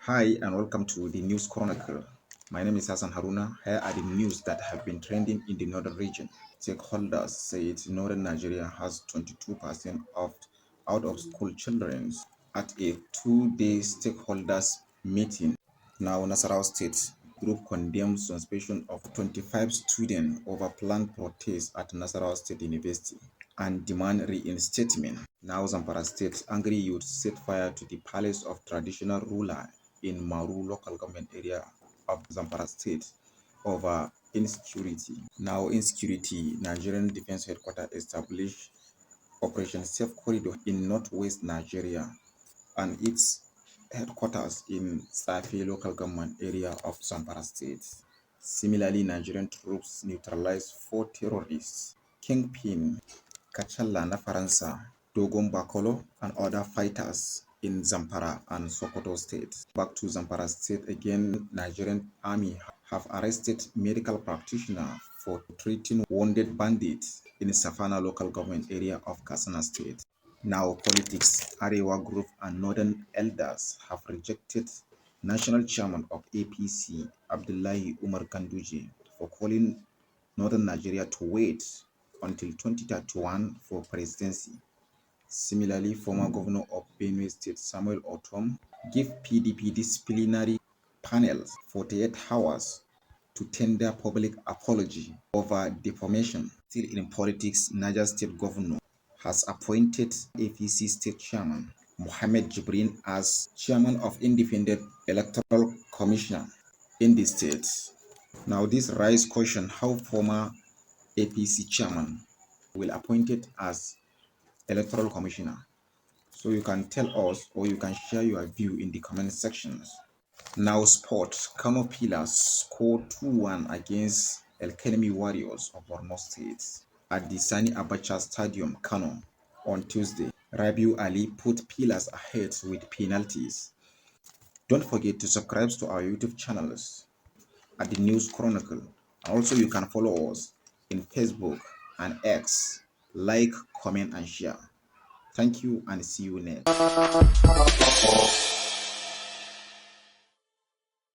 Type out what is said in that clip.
Hi and welcome to the News Chronicle. My name is Hassan Haruna. Here are the news that have been trending in the northern region. Stakeholders say northern Nigeria has 22% of out-of-school children at a two-day stakeholders meeting. Now, Nasarawa State group condemns suspension of 25 students over planned protests at Nasarawa State University and demand reinstatement. Now, Zamfara State angry youth set fire to the palace of traditional ruler in Maru local government area of Zamfara State over insecurity. Now, insecurity, Nigerian Defense Headquarters established Operation Safe Corridor in northwest Nigeria and its headquarters in Safi local government area of Zamfara State. Similarly, Nigerian troops neutralized 4 terrorists. Kingpin, Kachala na Faransa, Dogon Bakolo, and other fighters in Zamfara and Sokoto State. Back to Zamfara State again, Nigerian army have arrested medical practitioner for treating wounded bandits in Safana local government area of Katsina State. Now politics, Arewa Group and Northern elders have rejected national chairman of APC, Abdullahi Umar Ganduje, for calling Northern Nigeria to wait until 2031 for presidency. Similarly, former governor of Benue State, Samuel Otom, gave PDP disciplinary panels 48 hours to tender public apology over defamation. Still in politics, Niger State governor has appointed APC state chairman Mohammed Jibrin as chairman of Independent Electoral Commission in the state. Now this raises question how former APC chairman will appointed as electoral commissioner. So you can tell us or you can share your view in the comment sections. Now sport, Kano Pillars scored 2-1 against El Kanemi Warriors of Borno State at the Sani Abacha Stadium, Kano, on Tuesday. Rabiu Ali put Pillars ahead with penalties. Don't forget to subscribe to our YouTube channels at the News Chronicle. Also, you can follow us in Facebook and X. Like, comment, and share. Thank you and see you next.